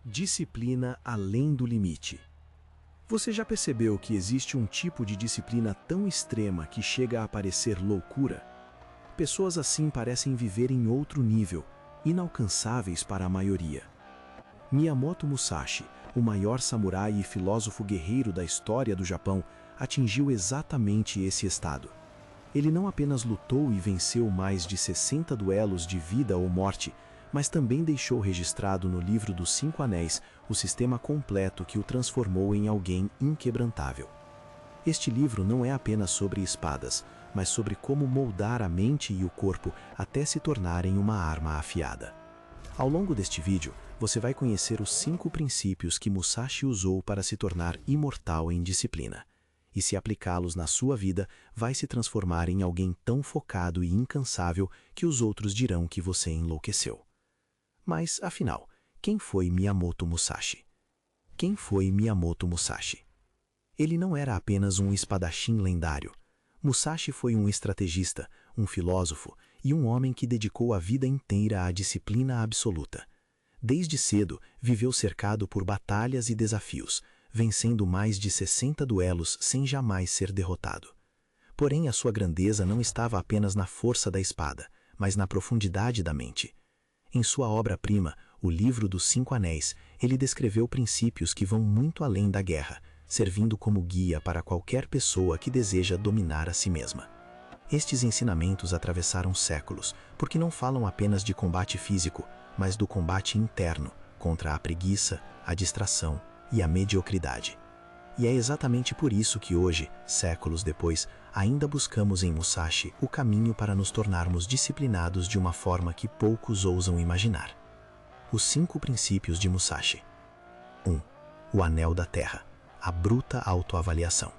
Disciplina além do limite. Você já percebeu que existe um tipo de disciplina tão extrema que chega a parecer loucura? Pessoas assim parecem viver em outro nível, inalcançáveis para a maioria. Miyamoto Musashi, o maior samurai e filósofo guerreiro da história do Japão, atingiu exatamente esse estado. Ele não apenas lutou e venceu mais de 60 duelos de vida ou morte, mas também deixou registrado no livro dos 5 Anéis o sistema completo que o transformou em alguém inquebrantável. Este livro não é apenas sobre espadas, mas sobre como moldar a mente e o corpo até se tornarem uma arma afiada. Ao longo deste vídeo, você vai conhecer os 5 princípios que Musashi usou para se tornar imortal em disciplina. E se aplicá-los na sua vida, vai se transformar em alguém tão focado e incansável que os outros dirão que você enlouqueceu. Mas, afinal, quem foi Miyamoto Musashi? Quem foi Miyamoto Musashi? Ele não era apenas um espadachim lendário. Musashi foi um estrategista, um filósofo e um homem que dedicou a vida inteira à disciplina absoluta. Desde cedo, viveu cercado por batalhas e desafios, vencendo mais de 60 duelos sem jamais ser derrotado. Porém, a sua grandeza não estava apenas na força da espada, mas na profundidade da mente. Em sua obra-prima, o Livro dos 5 Anéis, ele descreveu princípios que vão muito além da guerra, servindo como guia para qualquer pessoa que deseja dominar a si mesma. Estes ensinamentos atravessaram séculos, porque não falam apenas de combate físico, mas do combate interno, contra a preguiça, a distração e a mediocridade. E é exatamente por isso que hoje, séculos depois, ainda buscamos em Musashi o caminho para nos tornarmos disciplinados de uma forma que poucos ousam imaginar. Os 5 princípios de Musashi. 1. O Anel da Terra. A bruta autoavaliação.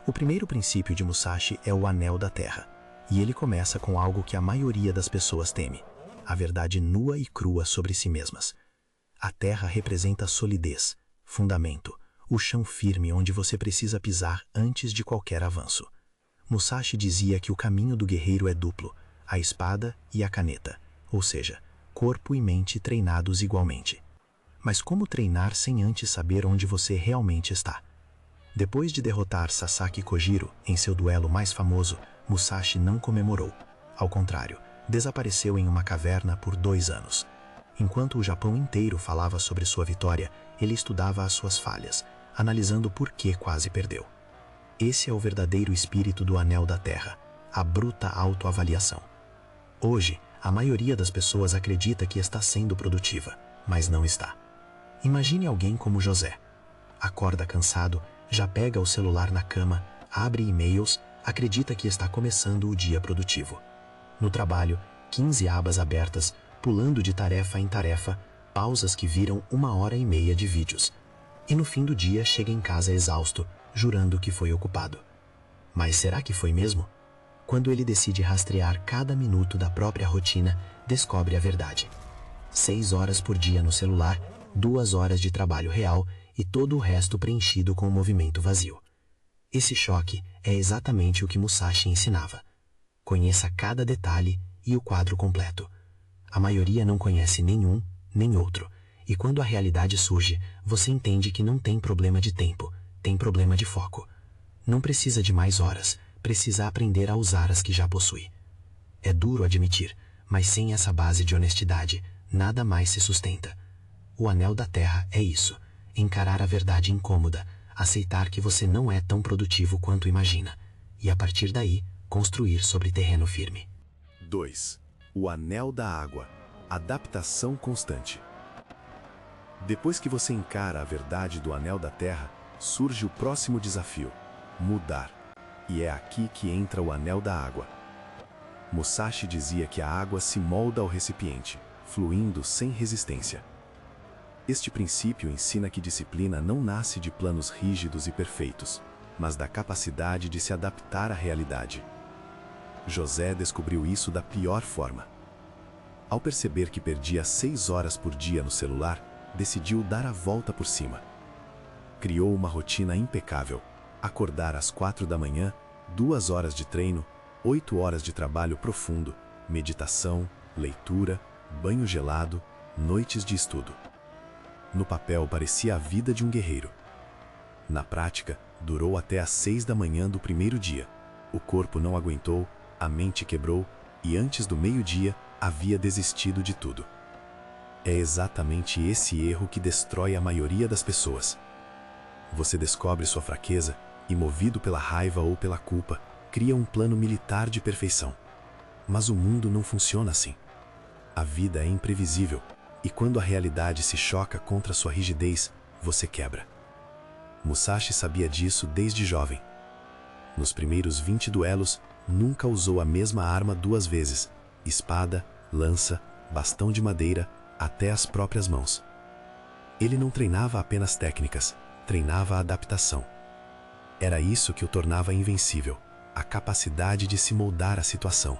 O primeiro princípio de Musashi é o Anel da Terra, e ele começa com algo que a maioria das pessoas teme: a verdade nua e crua sobre si mesmas. A Terra representa solidez, fundamento, o chão firme onde você precisa pisar antes de qualquer avanço. Musashi dizia que o caminho do guerreiro é duplo, a espada e a caneta, ou seja, corpo e mente treinados igualmente. Mas como treinar sem antes saber onde você realmente está? Depois de derrotar Sasaki Kojiro em seu duelo mais famoso, Musashi não comemorou. Ao contrário, desapareceu em uma caverna por 2 anos. Enquanto o Japão inteiro falava sobre sua vitória, ele estudava as suas falhas, analisando por que quase perdeu. Esse é o verdadeiro espírito do Anel da Terra, a bruta autoavaliação. Hoje, a maioria das pessoas acredita que está sendo produtiva, mas não está. Imagine alguém como José. Acorda cansado, já pega o celular na cama, abre e-mails, acredita que está começando o dia produtivo. No trabalho, 15 abas abertas, pulando de tarefa em tarefa, pausas que viram 1h30 de vídeos. E no fim do dia chega em casa exausto, jurando que foi ocupado. Mas será que foi mesmo? Quando ele decide rastrear cada minuto da própria rotina, descobre a verdade. 6 horas por dia no celular, 2 horas de trabalho real e todo o resto preenchido com um movimento vazio. Esse choque é exatamente o que Musashi ensinava. Conheça cada detalhe e o quadro completo. A maioria não conhece nenhum, nem outro. E quando a realidade surge, você entende que não tem problema de tempo, tem problema de foco. Não precisa de mais horas, precisa aprender a usar as que já possui. É duro admitir, mas sem essa base de honestidade, nada mais se sustenta. O Anel da Terra é isso: encarar a verdade incômoda, aceitar que você não é tão produtivo quanto imagina, e a partir daí, construir sobre terreno firme. 2. O Anel da Água. Adaptação constante. Depois que você encara a verdade do Anel da Terra, surge o próximo desafio: mudar. E é aqui que entra o Anel da Água. Musashi dizia que a água se molda ao recipiente, fluindo sem resistência. Este princípio ensina que disciplina não nasce de planos rígidos e perfeitos, mas da capacidade de se adaptar à realidade. José descobriu isso da pior forma. Ao perceber que perdia 6 horas por dia no celular, decidiu dar a volta por cima. Criou uma rotina impecável: acordar às 4 da manhã, 2 horas de treino, 8 horas de trabalho profundo, meditação, leitura, banho gelado, noites de estudo. No papel parecia a vida de um guerreiro. Na prática, durou até às 6 da manhã do primeiro dia. O corpo não aguentou, a mente quebrou e antes do meio-dia havia desistido de tudo. É exatamente esse erro que destrói a maioria das pessoas. Você descobre sua fraqueza e, movido pela raiva ou pela culpa, cria um plano militar de perfeição. Mas o mundo não funciona assim. A vida é imprevisível e quando a realidade se choca contra sua rigidez, você quebra. Musashi sabia disso desde jovem. Nos primeiros 20 duelos, nunca usou a mesma arma 2 vezes: espada, lança, bastão de madeira, até as próprias mãos. Ele não treinava apenas técnicas, treinava a adaptação. Era isso que o tornava invencível, a capacidade de se moldar à situação.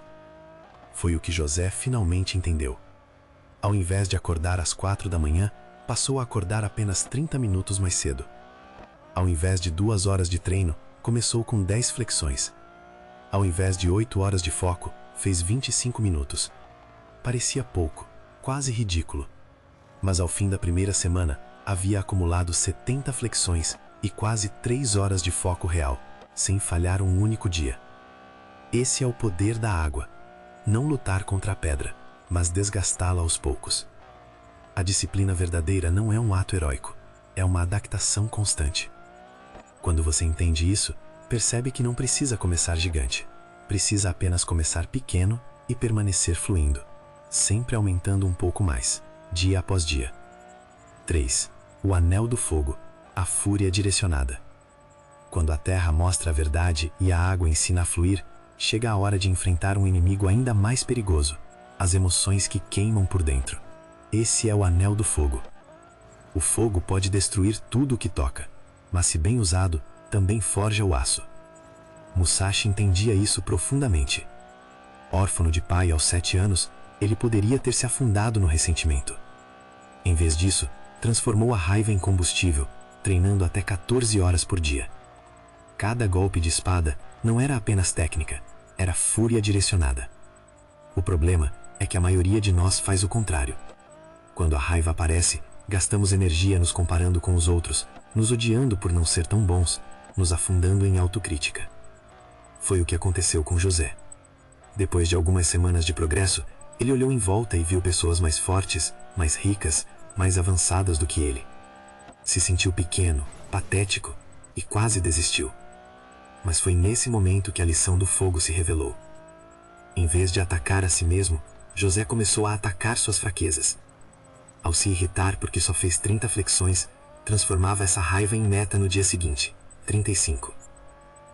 Foi o que José finalmente entendeu. Ao invés de acordar às 4 da manhã, passou a acordar apenas 30 minutos mais cedo. Ao invés de 2 horas de treino, começou com 10 flexões. Ao invés de 8 horas de foco, fez 25 minutos. Parecia pouco, quase ridículo. Mas ao fim da primeira semana, havia acumulado 70 flexões e quase 3 horas de foco real, sem falhar um único dia. Esse é o poder da água. Não lutar contra a pedra, mas desgastá-la aos poucos. A disciplina verdadeira não é um ato heróico, é uma adaptação constante. Quando você entende isso, percebe que não precisa começar gigante. Precisa apenas começar pequeno e permanecer fluindo, sempre aumentando um pouco mais, dia após dia. 3. O Anel do Fogo, a fúria direcionada. Quando a terra mostra a verdade e a água ensina a fluir, chega a hora de enfrentar um inimigo ainda mais perigoso, as emoções que queimam por dentro. Esse é o Anel do Fogo. O fogo pode destruir tudo o que toca, mas se bem usado, também forja o aço. Musashi entendia isso profundamente. Órfão de pai aos 7 anos, ele poderia ter se afundado no ressentimento. Em vez disso, transformou a raiva em combustível, treinando até 14 horas por dia. Cada golpe de espada não era apenas técnica, era fúria direcionada. O problema é que a maioria de nós faz o contrário. Quando a raiva aparece, gastamos energia nos comparando com os outros, nos odiando por não ser tão bons, nos afundando em autocrítica. Foi o que aconteceu com José. Depois de algumas semanas de progresso, ele olhou em volta e viu pessoas mais fortes, mais ricas, mais avançadas do que ele. Se sentiu pequeno, patético e quase desistiu. Mas foi nesse momento que a lição do fogo se revelou. Em vez de atacar a si mesmo, José começou a atacar suas fraquezas. Ao se irritar porque só fez 30 flexões, transformava essa raiva em meta no dia seguinte, 35.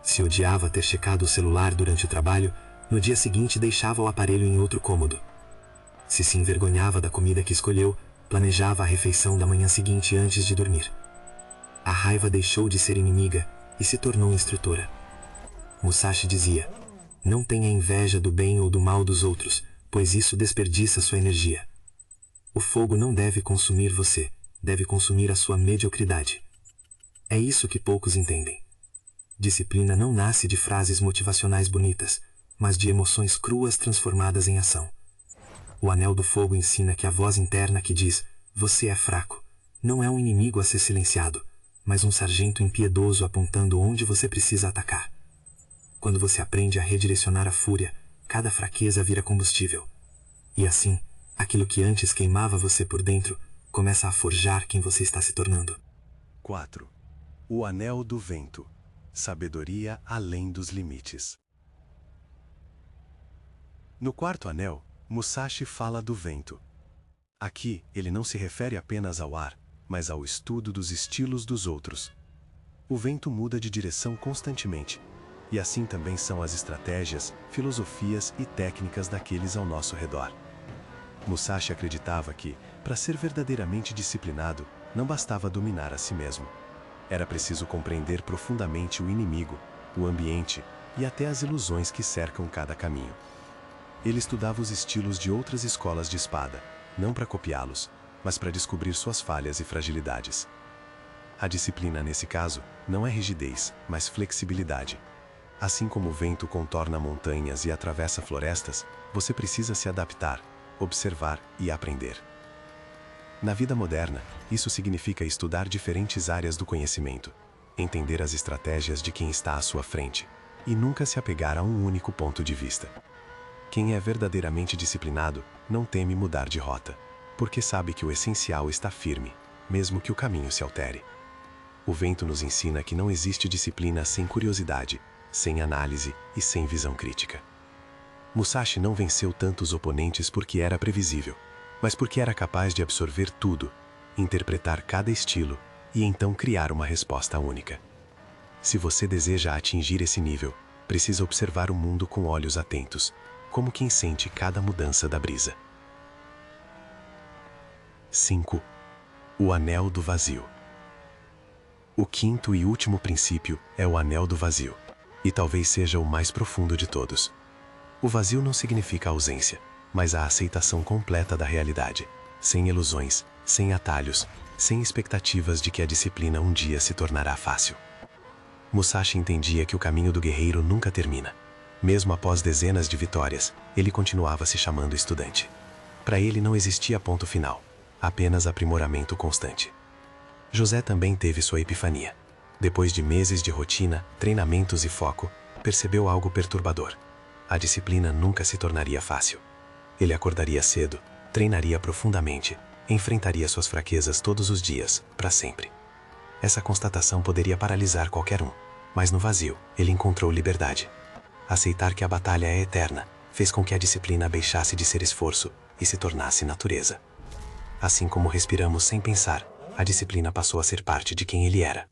Se odiava ter checado o celular durante o trabalho, no dia seguinte deixava o aparelho em outro cômodo. Se envergonhava da comida que escolheu, planejava a refeição da manhã seguinte antes de dormir. A raiva deixou de ser inimiga e se tornou instrutora. Musashi dizia: não tenha inveja do bem ou do mal dos outros, pois isso desperdiça sua energia. O fogo não deve consumir você, deve consumir a sua mediocridade. É isso que poucos entendem. Disciplina não nasce de frases motivacionais bonitas, mas de emoções cruas transformadas em ação. O Anel do Fogo ensina que a voz interna que diz, você é fraco, não é um inimigo a ser silenciado, mas um sargento impiedoso apontando onde você precisa atacar. Quando você aprende a redirecionar a fúria, cada fraqueza vira combustível. E assim, aquilo que antes queimava você por dentro, começa a forjar quem você está se tornando. 4. O Anel do Vento. Sabedoria além dos limites. No quarto anel, Musashi fala do vento. Aqui, ele não se refere apenas ao ar, mas ao estudo dos estilos dos outros. O vento muda de direção constantemente, e assim também são as estratégias, filosofias e técnicas daqueles ao nosso redor. Musashi acreditava que, para ser verdadeiramente disciplinado, não bastava dominar a si mesmo. Era preciso compreender profundamente o inimigo, o ambiente e até as ilusões que cercam cada caminho. Ele estudava os estilos de outras escolas de espada, não para copiá-los, mas para descobrir suas falhas e fragilidades. A disciplina, nesse caso, não é rigidez, mas flexibilidade. Assim como o vento contorna montanhas e atravessa florestas, você precisa se adaptar, observar e aprender. Na vida moderna, isso significa estudar diferentes áreas do conhecimento, entender as estratégias de quem está à sua frente e nunca se apegar a um único ponto de vista. Quem é verdadeiramente disciplinado não teme mudar de rota, porque sabe que o essencial está firme, mesmo que o caminho se altere. O vento nos ensina que não existe disciplina sem curiosidade, sem análise e sem visão crítica. Musashi não venceu tantos oponentes porque era previsível, mas porque era capaz de absorver tudo, interpretar cada estilo e então criar uma resposta única. Se você deseja atingir esse nível, precisa observar o mundo com olhos atentos, como quem sente cada mudança da brisa. 5. O anel do vazio. O quinto e último princípio é o anel do vazio, e talvez seja o mais profundo de todos. O vazio não significa ausência, mas a aceitação completa da realidade, sem ilusões, sem atalhos, sem expectativas de que a disciplina um dia se tornará fácil. Musashi entendia que o caminho do guerreiro nunca termina. Mesmo após dezenas de vitórias, ele continuava se chamando estudante. Para ele não existia ponto final, apenas aprimoramento constante. José também teve sua epifania. Depois de meses de rotina, treinamentos e foco, percebeu algo perturbador. A disciplina nunca se tornaria fácil. Ele acordaria cedo, treinaria profundamente, enfrentaria suas fraquezas todos os dias, para sempre. Essa constatação poderia paralisar qualquer um, mas no vazio, ele encontrou liberdade. Aceitar que a batalha é eterna fez com que a disciplina deixasse de ser esforço e se tornasse natureza. Assim como respiramos sem pensar, a disciplina passou a ser parte de quem ele era.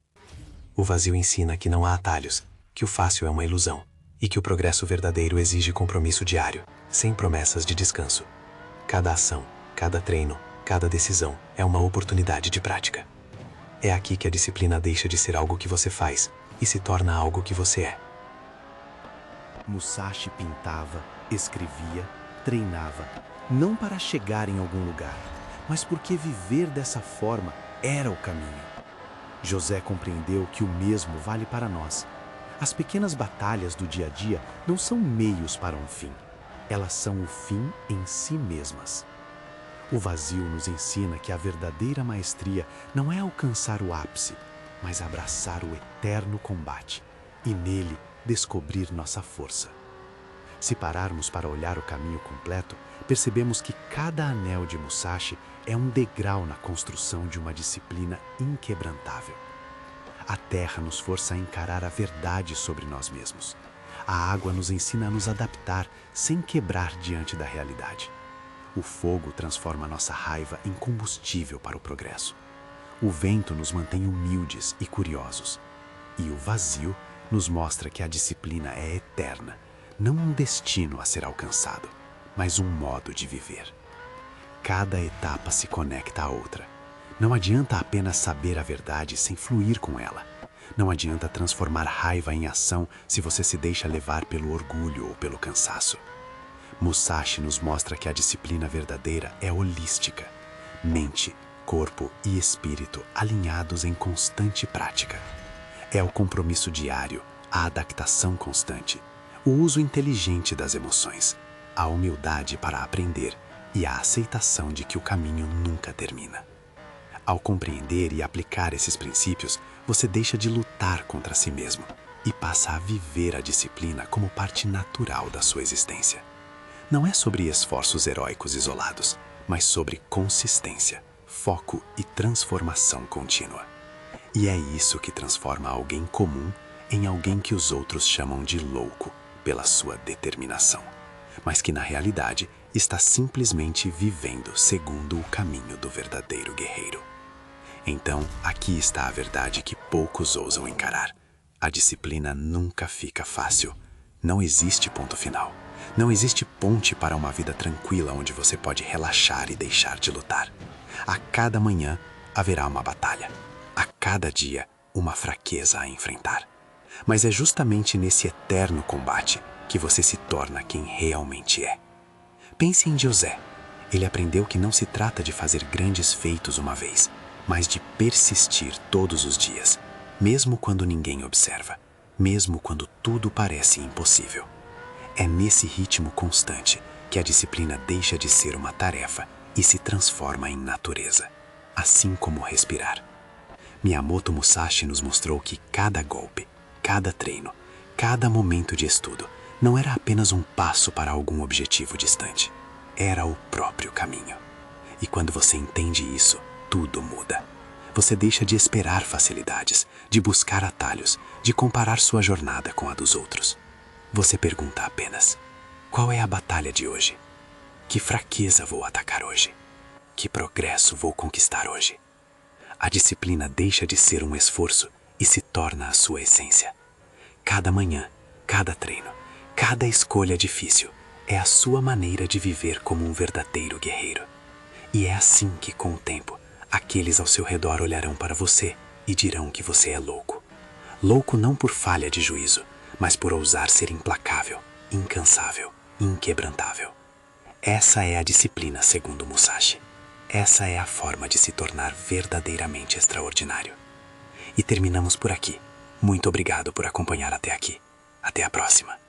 O vazio ensina que não há atalhos, que o fácil é uma ilusão, e que o progresso verdadeiro exige compromisso diário, sem promessas de descanso. Cada ação, cada treino, cada decisão é uma oportunidade de prática. É aqui que a disciplina deixa de ser algo que você faz e se torna algo que você é. Musashi pintava, escrevia, treinava, não para chegar em algum lugar, mas porque viver dessa forma era o caminho. José compreendeu que o mesmo vale para nós. As pequenas batalhas do dia a dia não são meios para um fim. Elas são o fim em si mesmas. O vazio nos ensina que a verdadeira maestria não é alcançar o ápice, mas abraçar o eterno combate e nele descobrir nossa força. Se pararmos para olhar o caminho completo, percebemos que cada anel de Musashi é um degrau na construção de uma disciplina inquebrantável. A terra nos força a encarar a verdade sobre nós mesmos. A água nos ensina a nos adaptar sem quebrar diante da realidade. O fogo transforma nossa raiva em combustível para o progresso. O vento nos mantém humildes e curiosos. E o vazio nos mostra que a disciplina é eterna, não um destino a ser alcançado, mas um modo de viver. Cada etapa se conecta à outra. Não adianta apenas saber a verdade sem fluir com ela. Não adianta transformar raiva em ação se você se deixa levar pelo orgulho ou pelo cansaço. Musashi nos mostra que a disciplina verdadeira é holística. Mente, corpo e espírito alinhados em constante prática. É o compromisso diário, a adaptação constante, o uso inteligente das emoções, a humildade para aprender e a aceitação de que o caminho nunca termina. Ao compreender e aplicar esses princípios, você deixa de lutar contra si mesmo e passa a viver a disciplina como parte natural da sua existência. Não é sobre esforços heróicos isolados, mas sobre consistência, foco e transformação contínua. E é isso que transforma alguém comum em alguém que os outros chamam de louco pela sua determinação, mas que na realidade está simplesmente vivendo segundo o caminho do verdadeiro guerreiro. Então, aqui está a verdade que poucos ousam encarar. A disciplina nunca fica fácil. Não existe ponto final. Não existe ponte para uma vida tranquila onde você pode relaxar e deixar de lutar. A cada manhã haverá uma batalha. A cada dia, uma fraqueza a enfrentar. Mas é justamente nesse eterno combate que você se torna quem realmente é. Pense em José. Ele aprendeu que não se trata de fazer grandes feitos uma vez, mas de persistir todos os dias, mesmo quando ninguém observa, mesmo quando tudo parece impossível. É nesse ritmo constante que a disciplina deixa de ser uma tarefa e se transforma em natureza. assim como respirar. Miyamoto Musashi nos mostrou que cada golpe, cada treino, cada momento de estudo não era apenas um passo para algum objetivo distante. Era o próprio caminho. E quando você entende isso, tudo muda. Você deixa de esperar facilidades, de buscar atalhos, de comparar sua jornada com a dos outros. Você pergunta apenas: qual é a batalha de hoje? Que fraqueza vou atacar hoje? Que progresso vou conquistar hoje? A disciplina deixa de ser um esforço e se torna a sua essência. Cada manhã, cada treino, cada escolha difícil é a sua maneira de viver como um verdadeiro guerreiro. E é assim que, com o tempo, aqueles ao seu redor olharão para você e dirão que você é louco. Louco não por falha de juízo, mas por ousar ser implacável, incansável, inquebrantável. Essa é a disciplina segundo Musashi. Essa é a forma de se tornar verdadeiramente extraordinário. E terminamos por aqui. Muito obrigado por acompanhar até aqui. Até a próxima.